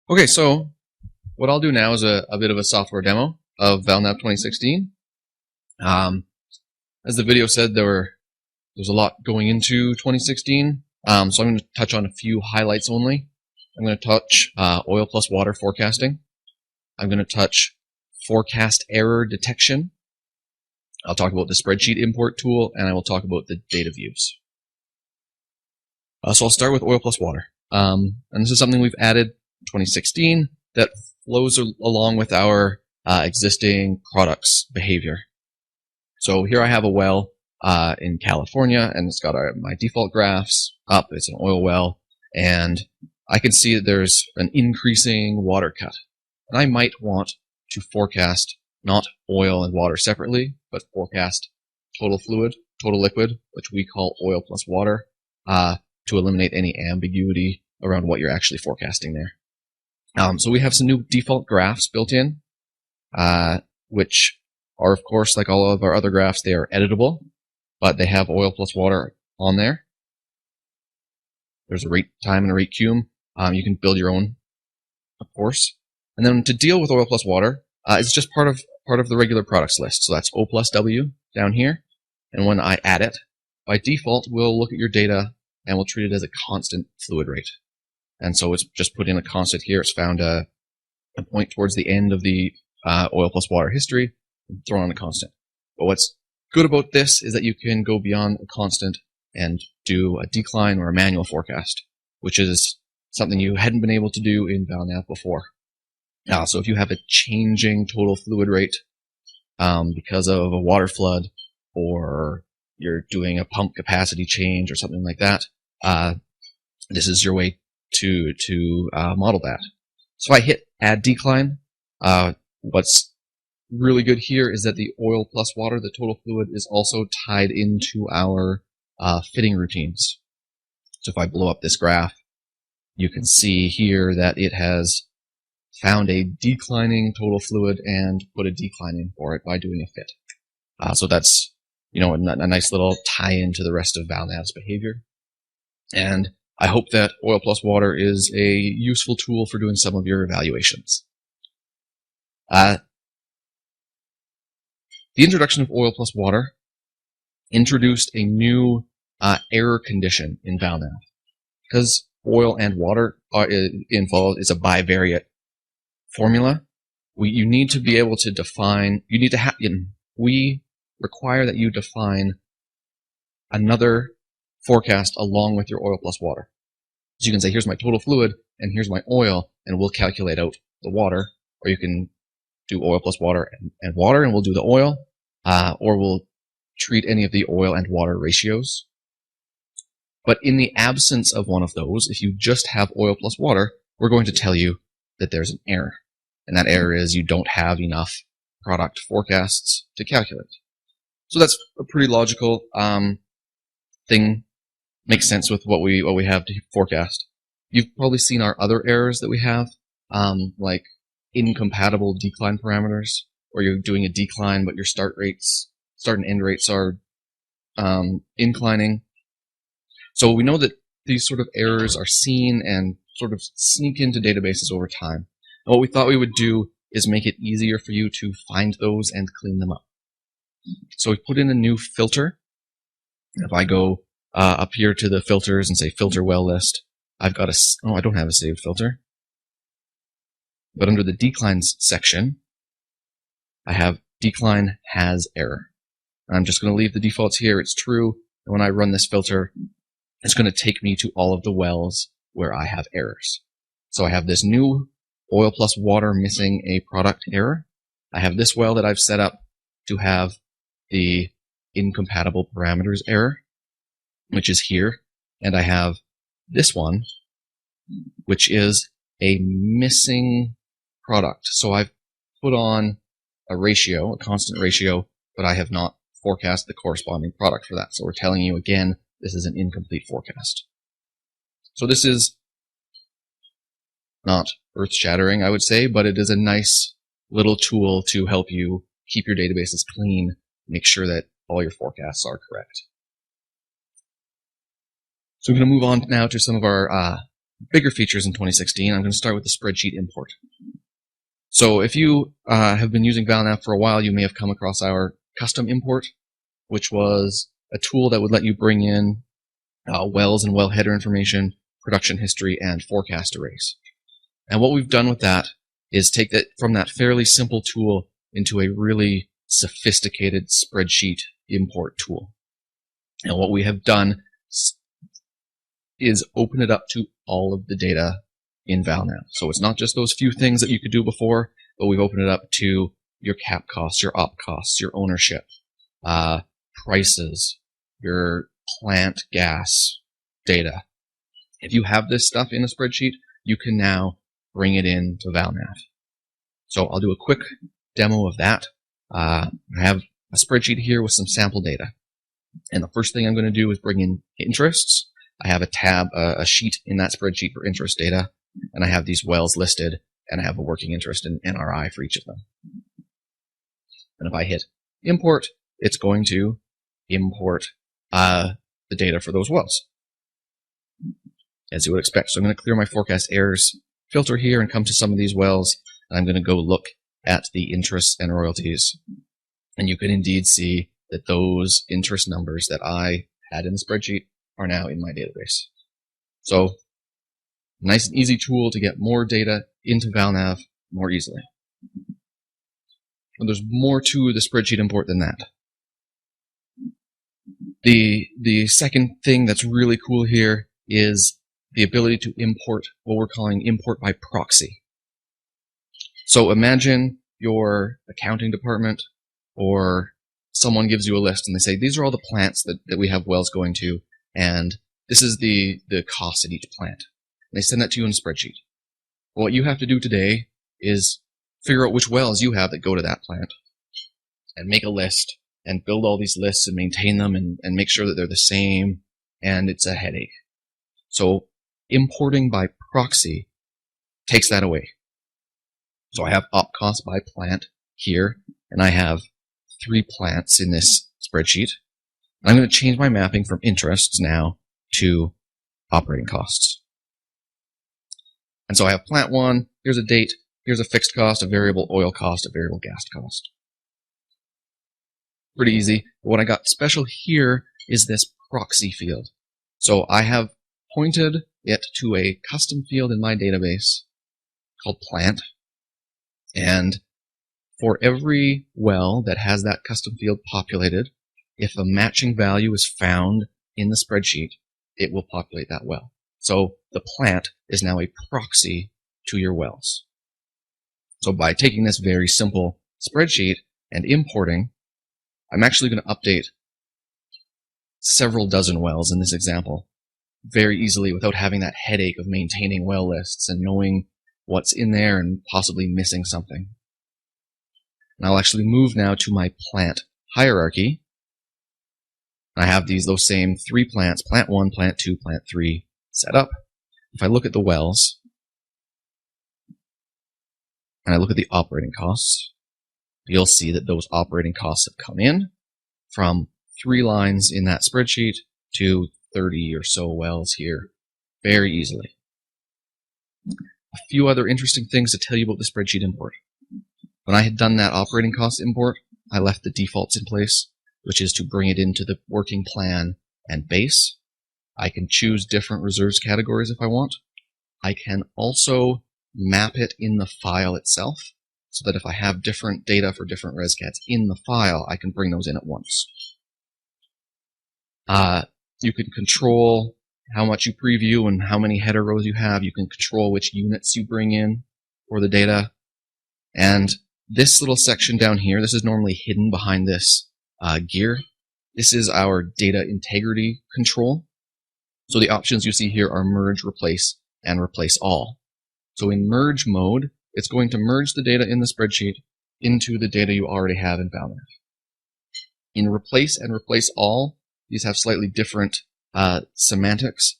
Okay, so what I'll do now is a bit of a software demo of Val Nav 2016. As the video said, there's a lot going into 2016, so I'm going to touch on a few highlights only. I'm going to touch oil plus water forecasting. I'm going to touch forecast error detection. I'll talk about the Spreadsheet Import tool, and I will talk about the data views. So I'll start with oil plus water. And this is something we've added in 2016 that flows along with our existing products behavior. So here I have a well in California, and it's got my default graphs up. It's an oil well, and I can see that there's an increasing water cut. And I might want to forecast not oil and water separately, but forecast total fluid, total liquid, which we call oil plus water, to eliminate any ambiguity around what you're actually forecasting there. So we have some new default graphs built in, which are, of course, like all of our other graphs, they are editable, but they have oil plus water on there. There's a rate time and a rate cum. You can build your own, of course. And then to deal with oil plus water, it's just part of the regular products list. So that's O plus W down here. And when I add it, by default, we'll look at your data and we'll treat it as a constant fluid rate. And so it's just put in a constant here. It's found a point towards the end of the oil plus water history and thrown on a constant. But what's good about this is that you can go beyond a constant and do a decline or a manual forecast, which is something you hadn't been able to do in Val Nav before. So if you have a changing total fluid rate because of a water flood, or you're doing a pump capacity change or something like that, this is your way to model that. So I hit add decline. What's really good here is that the oil plus water, the total fluid, is also tied into our fitting routines. So if I blow up this graph, you can see here that it has found a declining total fluid and put a decline in for it by doing a fit. So that's, a nice little tie-in to the rest of Val Nav's behavior. And I hope that oil plus water is a useful tool for doing some of your evaluations. The introduction of oil plus water introduced a new error condition in Val Nav. Because oil and water are involved, is a bivariate formula. You need to be able to define, we require that you define another forecast along with your oil plus water. So you can say, here's my total fluid and here's my oil, and we'll calculate out the water, or you can do oil plus water and water and we'll do the oil, or we'll treat any of the oil and water ratios. But in the absence of one of those, if you just have oil plus water, we're going to tell you that there's an error. And that error is you don't have enough product forecasts to calculate. So that's a pretty logical thing. Makes sense with what we have to forecast. You've probably seen our other errors that we have, like incompatible decline parameters, where you're doing a decline but your start and end rates are inclining. So we know that these sort of errors are seen and sort of sneak into databases over time. And what we thought we would do is make it easier for you to find those and clean them up. So we put in a new filter. If I go up here to the filters and say filter well list, I've got I don't have a saved filter. But under the declines section, I have decline has error. I'm just going to leave the defaults here. It's true. And when I run this filter, it's going to take me to all of the wells where I have errors. So I have this new oil plus water missing a product error. I have this well that I've set up to have the incompatible parameters error, which is here. And I have this one, which is a missing product. So I've put on a ratio, a constant ratio, but I have not forecast the corresponding product for that. So we're telling you again, this is an incomplete forecast. So this is not earth-shattering, I would say, but it is a nice little tool to help you keep your databases clean, make sure that all your forecasts are correct. So we're going to move on now to some of our bigger features in 2016, I'm going to start with the Spreadsheet Import. So if you have been using Val Nav for a while, you may have come across our custom import, which was a tool that would let you bring in wells and well header information, production history, and forecast arrays. And what we've done with that is take that from that fairly simple tool into a really sophisticated spreadsheet import tool. And what we have done is open it up to all of the data in Val Nav. So it's not just those few things that you could do before, but we've opened it up to your cap costs, your op costs, your ownership, prices, your plant gas data. If you have this stuff in a spreadsheet, you can now bring it into Val Nav. So I'll do a quick demo of that. I have a spreadsheet here with some sample data. And the first thing I'm going to do is bring in interests. I have a tab, a sheet in that spreadsheet for interest data, and I have these wells listed, and I have a working interest in NRI for each of them. And if I hit import, it's going to import the data for those wells, as you would expect. So I'm going to clear my forecast errors filter here and come to some of these wells, and I'm going to go look at the interests and royalties. And you can indeed see that those interest numbers that I had in the spreadsheet are now in my database. So, nice and easy tool to get more data into Val Nav more easily. And there's more to the spreadsheet import than that. The second thing that's really cool here is the ability to import what we're calling import by proxy. So imagine your accounting department or someone gives you a list and they say, these are all the plants that we have wells going to, and this is the cost at each plant. And they send that to you in a spreadsheet. What you have to do today is figure out which wells you have that go to that plant and make a list and build all these lists and maintain them and make sure that they're the same, and it's a headache. So importing by proxy takes that away. So I have op cost by plant here, and I have 3 plants in this spreadsheet. And I'm going to change my mapping from interests now to operating costs. And so I have plant 1, here's a date, here's a fixed cost, a variable oil cost, a variable gas cost. Pretty easy. What I got special here is this proxy field. So I have pointed it to a custom field in my database called plant. And for every well that has that custom field populated, if a matching value is found in the spreadsheet, it will populate that well. So the plant is now a proxy to your wells. So by taking this very simple spreadsheet and importing, I'm actually going to update several dozen wells in this example very easily without having that headache of maintaining well lists and knowing what's in there and possibly missing something. And I'll actually move now to my plant hierarchy. I have those same 3 plants, plant 1, plant 2, plant 3, set up. If I look at the wells, and I look at the operating costs, you'll see that those operating costs have come in from 3 lines in that spreadsheet to 30 or so wells here very easily. A few other interesting things to tell you about the spreadsheet import. When I had done that operating cost import, I left the defaults in place, which is to bring it into the working plan and base. I can choose different reserves categories if I want. I can also map it in the file itself, so that if I have different data for different rescats in the file, I can bring those in at once. You can control how much you preview and how many header rows you have. You can control which units you bring in for the data. And this little section down here, this is normally hidden behind this gear. This is our data integrity control. So the options you see here are merge, replace, and replace all. So in merge mode, it's going to merge the data in the spreadsheet into the data you already have in Val Nav. In replace and replace all, these have slightly different semantics.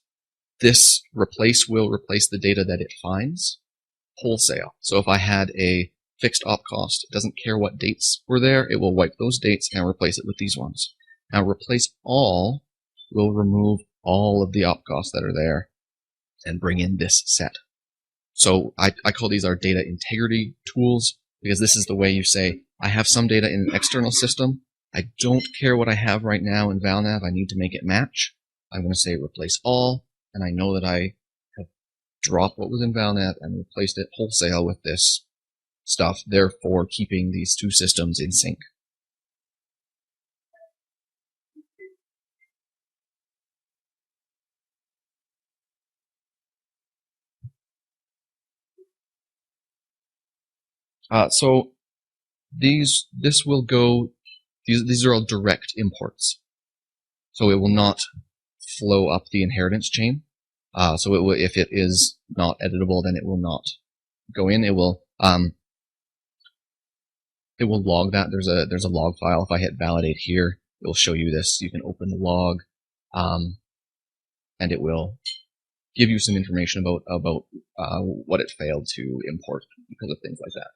This replace will replace the data that it finds wholesale. So if I had a fixed op cost, it doesn't care what dates were there, it will wipe those dates and replace it with these ones. Now replace all will remove all of the op costs that are there and bring in this set. So I call these our data integrity tools, because this is the way you say, I have some data in an external system. I don't care what I have right now in Val Nav. I need to make it match. I'm going to say replace all, and I know that I have dropped what was in Val Nav and replaced it wholesale with this stuff, therefore keeping these two systems in sync. So these are all direct imports. So it will not flow up the inheritance chain. So it will, if it is not editable, then it will not go in. It will log that. There's a log file. If I hit validate here, it will show you this. You can open the log, and it will give you some information about what it failed to import because of things like that.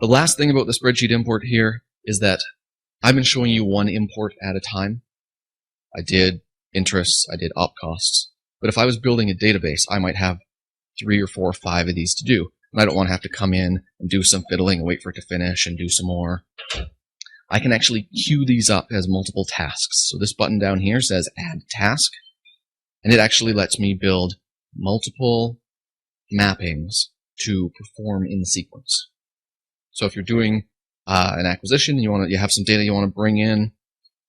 The last thing about the spreadsheet import here is that I've been showing you one import at a time. I did interests, I did op costs, but if I was building a database, I might have 3 or 4 or 5 of these to do, and I don't want to have to come in and do some fiddling and wait for it to finish and do some more. I can actually queue these up as multiple tasks. So this button down here says add task, and it actually lets me build multiple mappings to perform in sequence. So if you're doing an acquisition and you have some data you want to bring in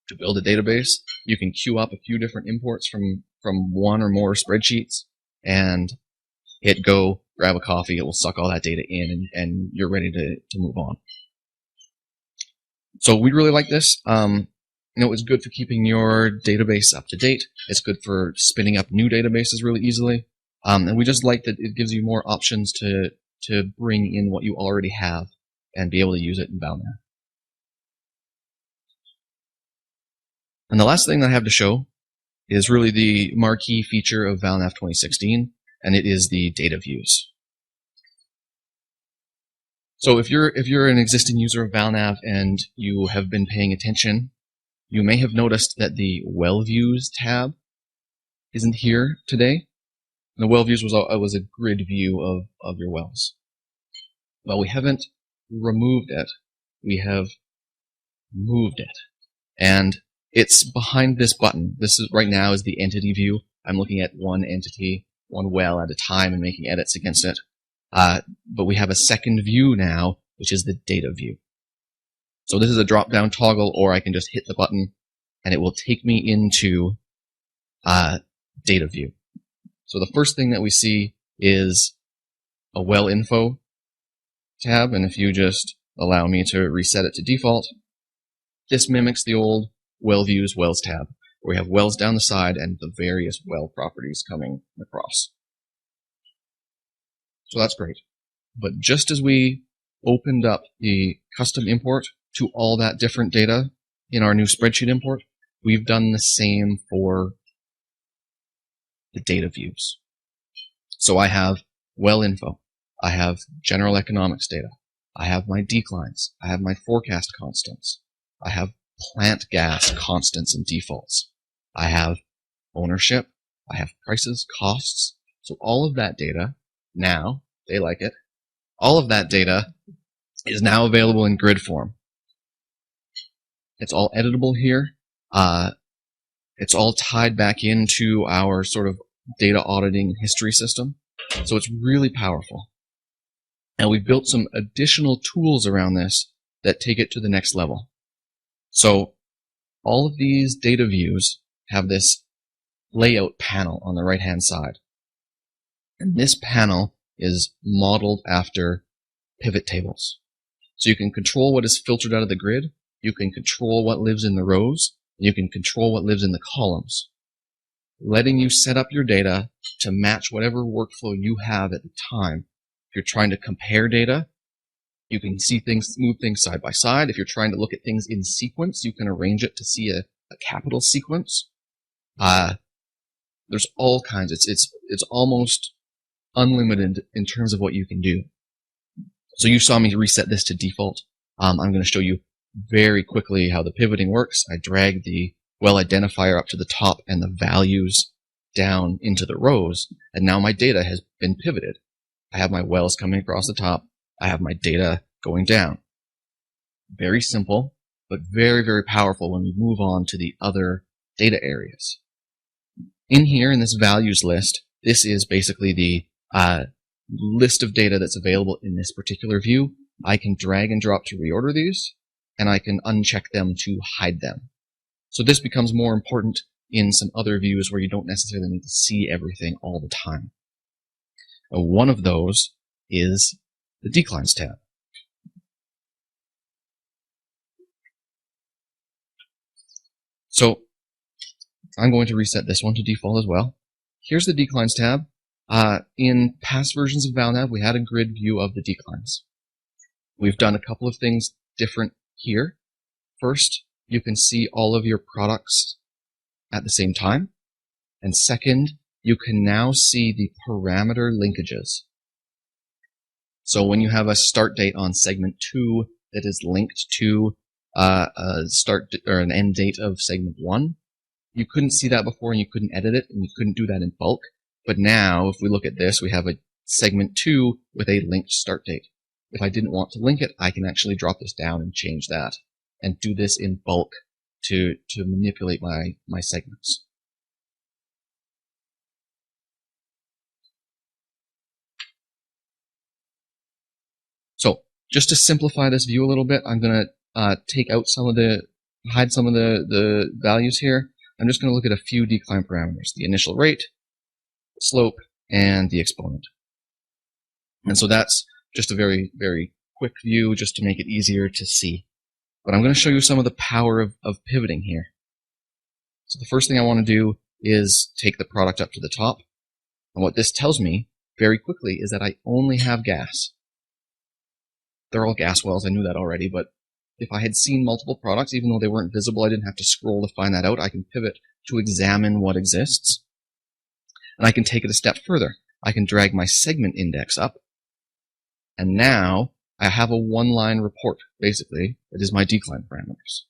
to build a database, you can queue up a few different imports from one or more spreadsheets and hit go, grab a coffee, it will suck all that data in, and you're ready to move on. So we really like this. It's good for keeping your database up to date. It's good for spinning up new databases really easily. And we just like that it gives you more options to bring in what you already have and be able to use it in Val Nav. And the last thing I have to show is really the marquee feature of Val Nav 2016, and it is the data views. So if you're an existing user of Val Nav and you have been paying attention, you may have noticed that the Well Views tab isn't here today. The Well Views was a grid view of your wells. Well, we haven't removed it. We have moved it. And it's behind this button. This is right now is the entity view. I'm looking at one entity, one well at a time and making edits against it. But we have a second view now, which is the data view. So this is a drop-down toggle, or I can just hit the button and it will take me into data view. So the first thing that we see is a well info tab, and if you just allow me to reset it to default, this mimics the old well views wells tab, where we have wells down the side and the various well properties coming across. So that's great. But just as we opened up the custom import to all that different data in our new spreadsheet import, we've done the same for the data views. So I have well info. I have general economics data. I have my declines. I have my forecast constants. I have plant gas constants and defaults. I have ownership. I have prices, costs. So all of that data now, they like it. All of that data is now available in grid form. It's all editable here. It's all tied back into our sort of data auditing history system. So it's really powerful. And we've built some additional tools around this that take it to the next level. So all of these data views have this layout panel on the right-hand side. And this panel is modeled after pivot tables. So you can control what is filtered out of the grid. You can control what lives in the rows. You can control what lives in the columns, letting you set up your data to match whatever workflow you have at the time. If you're trying to compare data, you can see things, move things side by side. If you're trying to look at things in sequence, you can arrange it to see a capital sequence. There's all kinds. It's almost unlimited in terms of what you can do. So you saw me reset this to default. I'm going to show you very quickly how the pivoting works. I drag the well identifier up to the top and the values down into the rows, and now my data has been pivoted. I have my wells coming across the top. I have my data going down. Very simple, but very, very powerful when we move on to the other data areas. In here, in this values list, this is basically the list of data that's available in this particular view. I can drag and drop to reorder these, and I can uncheck them to hide them. So this becomes more important in some other views where you don't necessarily need to see everything all the time. One of those is the Declines tab. So I'm going to reset this one to default as well. Here's the Declines tab. In past versions of Val Nav, we had a grid view of the declines. We've done a couple of things different here. First, you can see all of your products at the same time. And second, you can now see the parameter linkages. So when you have a start date on segment 2 that is linked to a start or an end date of segment 1, you couldn't see that before and you couldn't edit it and you couldn't do that in bulk. But now, if we look at this, we have a segment 2 with a linked start date. If I didn't want to link it, I can actually drop this down and change that and do this in bulk to manipulate my segments. So just to simplify this view a little bit, I'm going to hide some of the values here. I'm just going to look at a few decline parameters: the initial rate, slope, and the exponent. And so that's just a very, very quick view just to make it easier to see. But I'm going to show you some of the power of pivoting here. So the first thing I want to do is take the product up to the top. And what this tells me very quickly is that I only have gas. They're all gas wells, I knew that already, but if I had seen multiple products, even though they weren't visible, I didn't have to scroll to find that out. I can pivot to examine what exists. And I can take it a step further. I can drag my segment index up. And now I have a one-line report, basically, that is my decline parameters.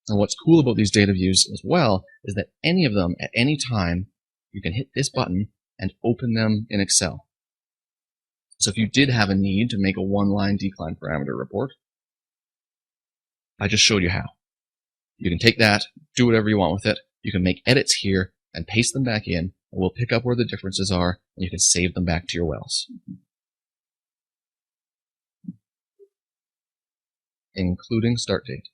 And what's cool about these data views as well is that any of them, at any time, you can hit this button and open them in Excel. So if you did have a need to make a one-line decline parameter report, I just showed you how. You can take that, do whatever you want with it. You can make edits here and paste them back in, and we'll pick up where the differences are, and you can save them back to your wells, including start date.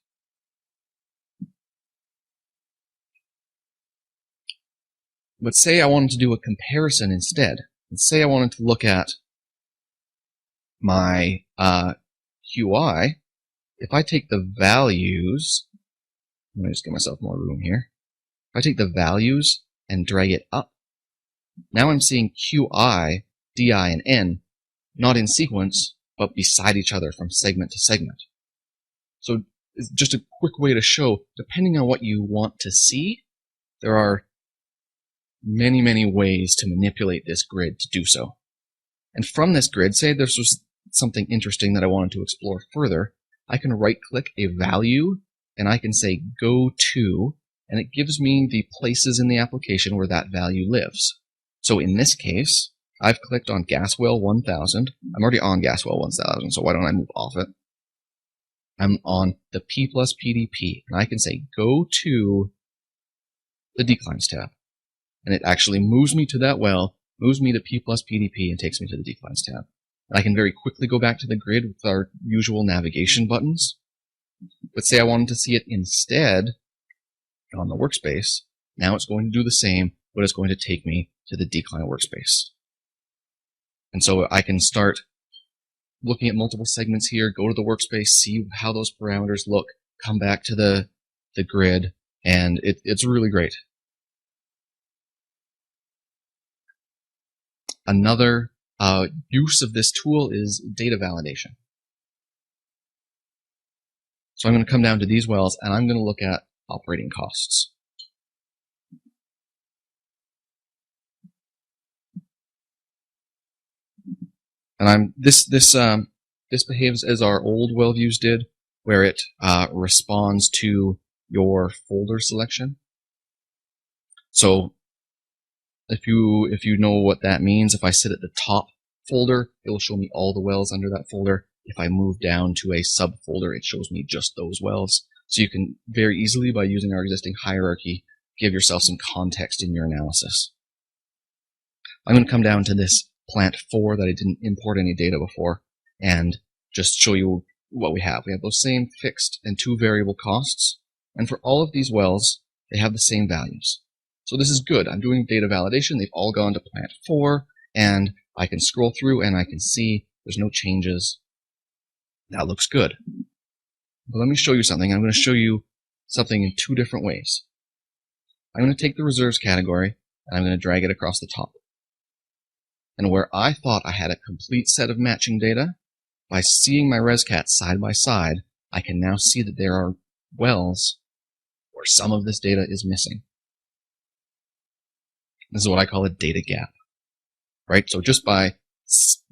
But say I wanted to do a comparison instead, and say I wanted to look at my QI. If I take the values, let me just give myself more room here. If I take the values and drag it up, now I'm seeing QI, DI, and N not in sequence, but beside each other from segment to segment. So it's just a quick way to show, depending on what you want to see, there are many, many ways to manipulate this grid to do so. And from this grid, say this was something interesting that I wanted to explore further, I can right-click a value, and I can say go to, and it gives me the places in the application where that value lives. So in this case, I've clicked on gas well 1000. I'm already on gas well 1000, so why don't I move off it? I'm on the P plus PDP, and I can say go to the declines tab. And it actually moves me to that well, moves me to P plus PDP, and takes me to the declines tab. And I can very quickly go back to the grid with our usual navigation buttons. But say I wanted to see it instead on the workspace, now it's going to do the same, but it's going to take me to the decline workspace. And so I can start looking at multiple segments here, go to the workspace, see how those parameters look, come back to the grid, and it's really great. Another use of this tool is data validation. So I'm going to come down to these wells, and I'm going to look at operating costs. And this behaves as our old well views did, where it responds to your folder selection. So If you know what that means, if I sit at the top folder, it will show me all the wells under that folder. If I move down to a subfolder, it shows me just those wells. So you can very easily, by using our existing hierarchy, give yourself some context in your analysis. I'm going to come down to this plant 4 that I didn't import any data before and just show you what we have. We have those same fixed and 2 variable costs. And for all of these wells, they have the same values. So this is good. I'm doing data validation. They've all gone to plant 4, and I can scroll through and I can see there's no changes. That looks good. But let me show you something. I'm going to show you something in 2 different ways. I'm going to take the reserves category and I'm going to drag it across the top. And where I thought I had a complete set of matching data, by seeing my rescats side by side, I can now see that there are wells where some of this data is missing. This is what I call a data gap, right? So just by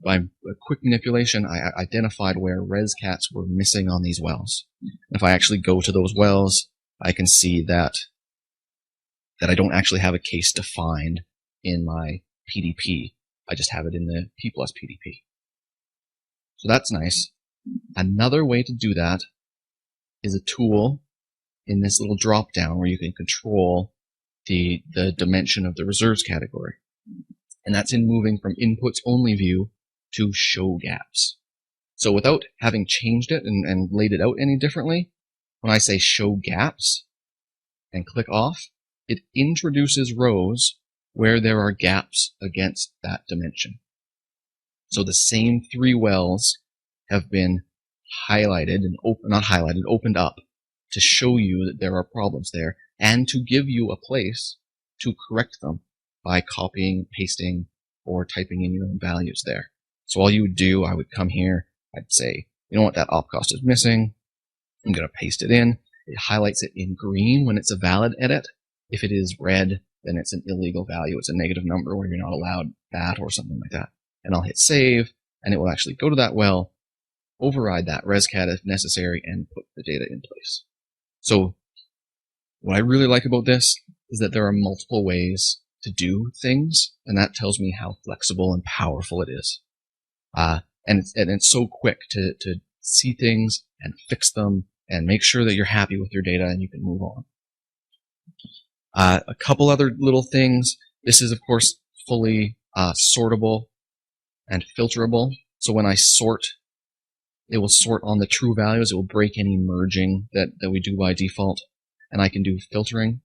a quick manipulation, I identified where rescats were missing on these wells. If I actually go to those wells, I can see that I don't actually have a case defined in my PDP. I just have it in the P plus PDP. So that's nice. Another way to do that is a tool in this little drop down where you can control the dimension of the reserves category. And that's in moving from inputs only view to show gaps. So without having changed it and laid it out any differently, when I say show gaps and click off, it introduces rows where there are gaps against that dimension. So the same 3 wells have been highlighted and opened up to show you that there are problems there and to give you a place to correct them by copying, pasting, or typing in your own values there. So all you would do, I would come here, I'd say, you know what, that op cost is missing. I'm going to paste it in. It highlights it in green when it's a valid edit. If it is red, then it's an illegal value. It's a negative number where you're not allowed that or something like that. And I'll hit save, and it will actually go to that well, override that rescat if necessary, and put the data in place. So what I really like about this is that there are multiple ways to do things, and that tells me how flexible and powerful it is. And it's so quick to see things and fix them and make sure that you're happy with your data and you can move on. A couple other little things. This is, of course, fully sortable and filterable. So when I sort, it will sort on the true values. It will break any merging that we do by default. And I can do filtering.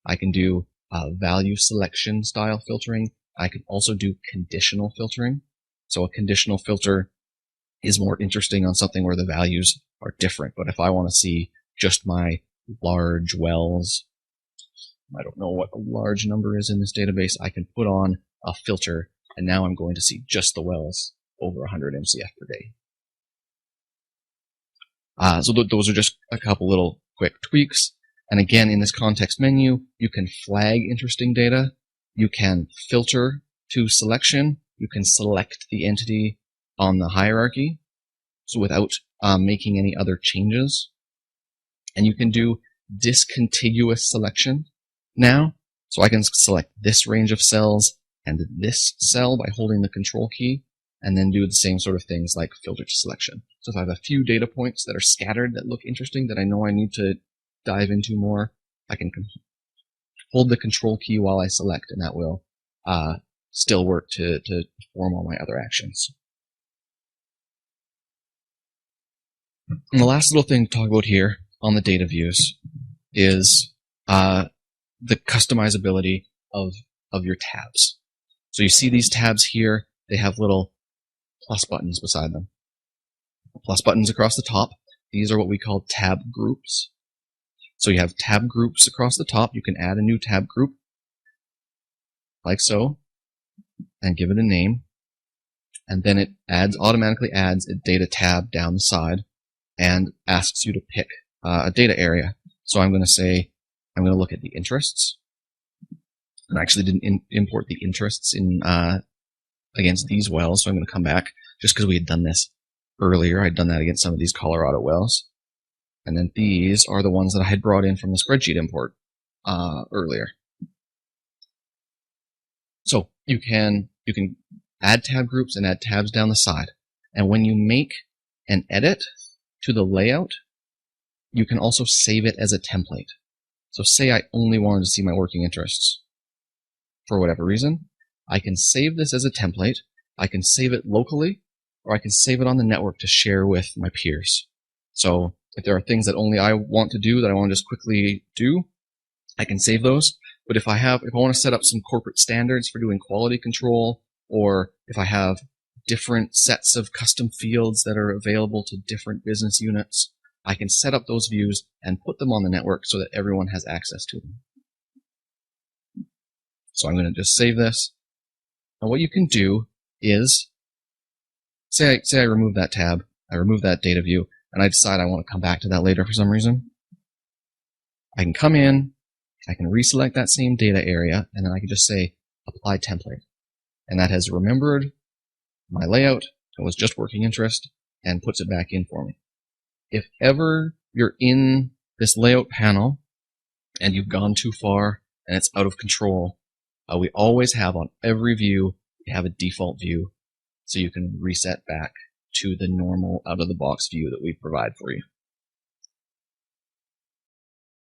I can do value selection style filtering. I can also do conditional filtering. So a conditional filter is more interesting on something where the values are different. But if I want to see just my large wells, I don't know what a large number is in this database, I can put on a filter, and now I'm going to see just the wells over 100 MCF per day. So those are just a couple little quick tweaks. And again, in this context menu, you can flag interesting data. You can filter to selection. You can select the entity on the hierarchy, so without making any other changes. And you can do discontiguous selection now. So I can select this range of cells and this cell by holding the control key, and then do the same sort of things like filter to selection. So if I have a few data points that are scattered that look interesting that I know I need to dive into more, I can hold the control key while I select, and that will still work to perform all my other actions. And the last little thing to talk about here on the data views is the customizability of your tabs. So you see these tabs here, they have little plus buttons beside them. Plus buttons across the top. These are what we call tab groups. So you have tab groups across the top. You can add a new tab group, like so, and give it a name. And then it automatically adds a data tab down the side and asks you to pick a data area. So I'm going to say, I'm going to look at the interests. And I actually didn't import the interests in against these wells, so I'm going to come back just because we had done this earlier. I'd done that against some of these Colorado wells. And then these are the ones that I had brought in from the spreadsheet import earlier. So you can add tab groups and add tabs down the side. And when you make an edit to the layout, you can also save it as a template. So say I only wanted to see my working interests for whatever reason. I can save this as a template. I can save it locally, or I can save it on the network to share with my peers. So if there are things that only I want to do that I want to just quickly do, I can save those. But if I want to set up some corporate standards for doing quality control, or if I have different sets of custom fields that are available to different business units, I can set up those views and put them on the network so that everyone has access to them. So I'm going to just save this. And what you can do is, say I remove that tab, I remove that data view, and I decide I want to come back to that later for some reason. I can come in, I can reselect that same data area, and then I can just say apply template. And that has remembered my layout, it was just working interest, and puts it back in for me. If ever you're in this layout panel and you've gone too far and it's out of control, we always have on every view, you have a default view, so you can reset back to the normal out-of-the-box view that we provide for you.